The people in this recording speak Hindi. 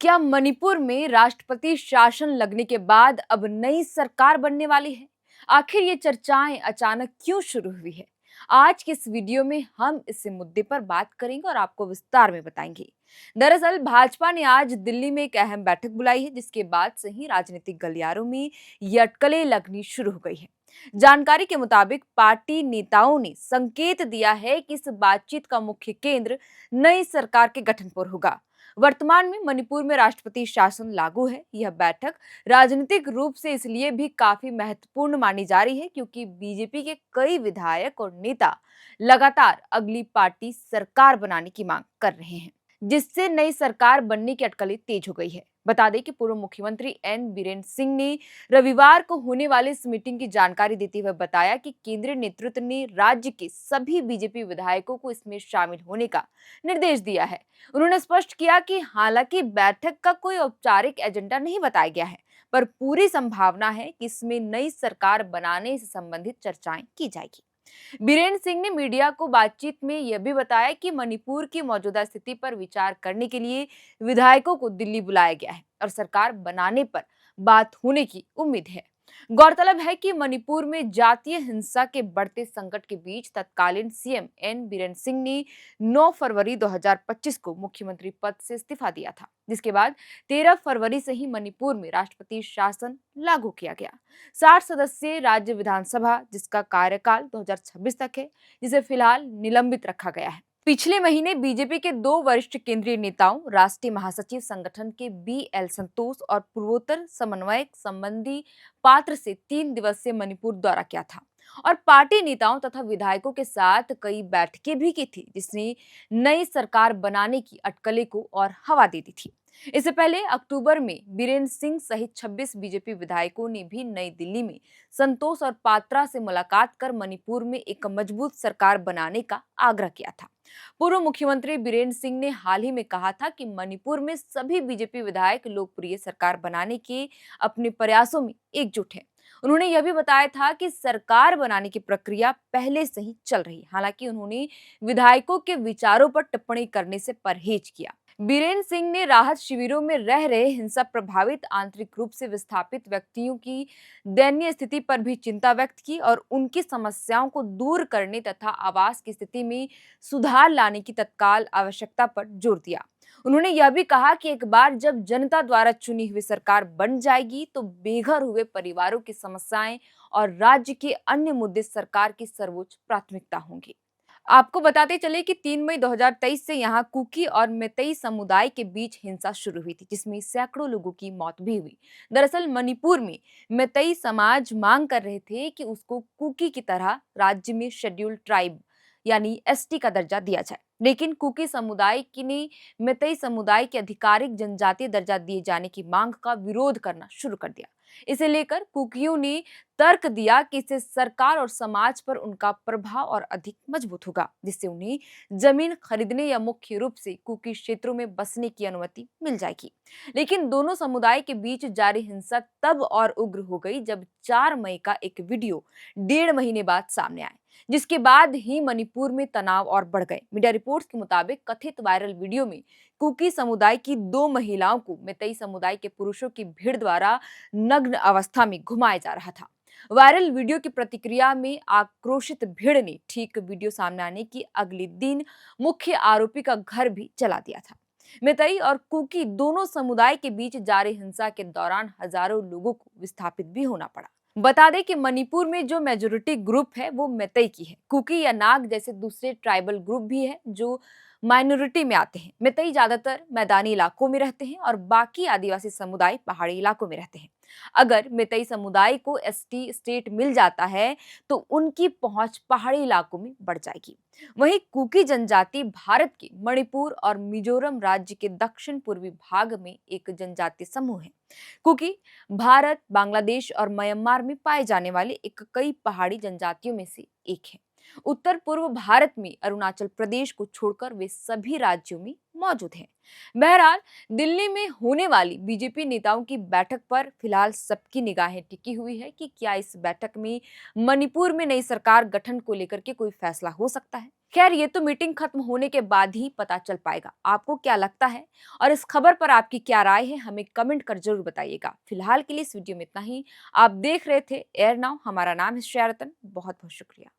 क्या मणिपुर में राष्ट्रपति शासन लगने के बाद अब नई सरकार बनने वाली है? आखिर ये चर्चाएं अचानक क्यों शुरू हुई है? आज के इस वीडियो में हम इस मुद्दे पर बात करेंगे और आपको विस्तार में बताएंगे। दरअसल भाजपा ने आज दिल्ली में एक अहम बैठक बुलाई है, जिसके बाद से ही राजनीतिक गलियारों में ये अटकलें लगनी शुरू हो गई है। जानकारी के मुताबिक पार्टी नेताओं ने संकेत दिया है कि इस बातचीत का मुख्य केंद्र नई सरकार के गठन पर होगा। वर्तमान में मणिपुर में राष्ट्रपति शासन लागू है। यह बैठक राजनीतिक रूप से इसलिए भी काफी महत्वपूर्ण मानी जा रही है क्योंकि बीजेपी के कई विधायक और नेता लगातार अगली पार्टी सरकार बनाने की मांग कर रहे हैं, जिससे नई सरकार बनने की अटकलें तेज हो गई है। बता दें कि पूर्व मुख्यमंत्री एन बीरेन सिंह ने रविवार को होने वाली इस मीटिंग की जानकारी देते हुए बताया कि केंद्रीय नेतृत्व ने राज्य के सभी बीजेपी विधायकों को इसमें शामिल होने का निर्देश दिया है। उन्होंने स्पष्ट किया कि हालांकि बैठक का कोई औपचारिक एजेंडा नहीं बताया गया है, पर पूरी संभावना है कि इसमें नई सरकार बनाने से संबंधित चर्चाएं की जाएगी। बीरेन सिंह ने मीडिया को बातचीत में यह भी बताया कि मणिपुर की मौजूदा स्थिति पर विचार करने के लिए विधायकों को दिल्ली बुलाया गया है और सरकार बनाने पर बात होने की उम्मीद है। गौरतलब है कि मणिपुर में जातीय हिंसा के बढ़ते संकट के बीच तत्कालीन सीएम एन बीरेन सिंह ने 9 फरवरी 2025 को मुख्यमंत्री पद से इस्तीफा दिया था, जिसके बाद 13 फरवरी से ही मणिपुर में राष्ट्रपति शासन लागू किया गया। 60 सदस्यीय राज्य विधानसभा, जिसका कार्यकाल 2026 तक है, जिसे फिलहाल निलंबित रखा गया है। पिछले महीने बीजेपी के 2 वरिष्ठ केंद्रीय नेताओं, राष्ट्रीय महासचिव संगठन के बी.एल. संतोष और पूर्वोत्तर समन्वयक संबंधी पात्र से 3 दिवसीय मणिपुर दौरा किया था और पार्टी नेताओं तथा विधायकों के साथ कई बैठकें भी की थी, जिसने नई सरकार बनाने की अटकलें को और हवा दे दी थी। इससे पहले अक्टूबर में बीरेन सिंह सहित 26 बीजेपी विधायकों ने भी नई दिल्ली में संतोष और पात्रा से मुलाकात कर मणिपुर में एक मजबूत सरकार बनाने का आग्रह किया था। पूर्व मुख्यमंत्री बीरेन सिंह ने हाल ही में कहा था कि मणिपुर में सभी बीजेपी विधायक लोकप्रिय सरकार बनाने के अपने प्रयासों में एकजुट हैं। उन्होंने यह भी बताया था कि सरकार बनाने की प्रक्रिया पहले से ही चल रही है। हालांकि उन्होंने विधायकों के विचारों पर टिप्पणी करने से परहेज किया। बीरेन सिंह ने राहत शिविरों में रह रहे हिंसा प्रभावित आंतरिक रूप से विस्थापित व्यक्तियों की दयनीय स्थिति पर भी चिंता व्यक्त की और उनकी समस्याओं को दूर करने तथा आवास की स्थिति में सुधार लाने की तत्काल आवश्यकता पर जोर दिया। उन्होंने यह भी कहा कि एक बार जब जनता द्वारा चुनी हुई सरकार बन जाएगी तो बेघर हुए परिवारों की समस्याएं और राज्य के अन्य मुद्दे सरकार की सर्वोच्च प्राथमिकता होंगी। आपको बताते चले कि 3 मई 2023 से यहां कुकी और मेतई समुदाय के बीच हिंसा शुरू हुई थी, जिसमें सैकड़ों लोगों की मौत भी हुई। दरअसल मणिपुर में मेतई समाज मांग कर रहे थे कि उसको कुकी की तरह राज्य में शेड्यूल्ड ट्राइब यानी एसटी का दर्जा दिया जाए, लेकिन कुकी समुदाय की ने मेतई समुदाय के आधिकारिक जनजातीय दर्जा दिए जाने की मांग का विरोध करना शुरू कर दिया। इसे लेकर कुकियों ने तर्क दिया कि इससे सरकार और समाज पर उनका प्रभाव और अधिक मजबूत होगा, जिससे उन्हें जमीन खरीदने या मुख्य रूप से कुकी क्षेत्रों में बसने की अनुमति मिल जाएगी। लेकिन दोनों समुदाय के बीच जारी हिंसा तब और उग्र हो गई जब 4 मई का एक वीडियो 1.5 महीने बाद सामने आया, जिसके बाद ही मणिपुर में तनाव और बढ़ गए। मीडिया रिपोर्ट्स के मुताबिक कथित वायरल वीडियो में कुकी समुदाय की 2 महिलाओं को मेतई समुदाय के पुरुषों की भीड़ द्वारा नग्न अवस्था में घुमाया जा रहा था। वायरल वीडियो की प्रतिक्रिया में आक्रोशित भीड़ ने ठीक वीडियो सामने आने की अगले दिन मुख्य आरोपी का घर भी जला दिया था। मेतई और कुकी दोनों समुदाय के बीच जारी हिंसा के दौरान हजारों लोगों को विस्थापित भी होना पड़ा। बता दें कि मणिपुर में जो मेजोरिटी ग्रुप है वो मेतई की है। कुकी या नाग जैसे दूसरे ट्राइबल ग्रुप भी है जो माइनॉरिटी में आते हैं। मेतई ज्यादातर मैदानी इलाकों में रहते हैं और बाकी आदिवासी समुदाय पहाड़ी इलाकों में रहते हैं। अगर मेतई समुदाय को एसटी स्टेट मिल जाता है तो उनकी पहुंच पहाड़ी इलाकों में बढ़ जाएगी। वहीं कुकी जनजाति भारत के मणिपुर और मिजोरम राज्य के दक्षिण पूर्वी भाग में एक जनजातीय समूह है। कुकी भारत, बांग्लादेश और म्यांमार में पाए जाने वाले एक कई पहाड़ी जनजातियों में से एक है। उत्तर पूर्व भारत में अरुणाचल प्रदेश को छोड़कर वे सभी राज्यों में मौजूद हैं। बहरहाल, दिल्ली में होने वाली बीजेपी नेताओं की बैठक पर फिलहाल सबकी निगाहें टिकी हुई है कि क्या इस बैठक में मणिपुर में नई सरकार गठन को लेकर के कोई फैसला हो सकता है। खैर, ये तो मीटिंग खत्म होने के बाद ही पता चल पाएगा। आपको क्या लगता है और इस खबर पर आपकी क्या राय है, हमें कमेंट कर जरूर बताइएगा। फिलहाल के लिए इस वीडियो में इतना ही। आप देख रहे थे एयर नाउ, हमारा नाम है श्रेया रतन। बहुत बहुत शुक्रिया।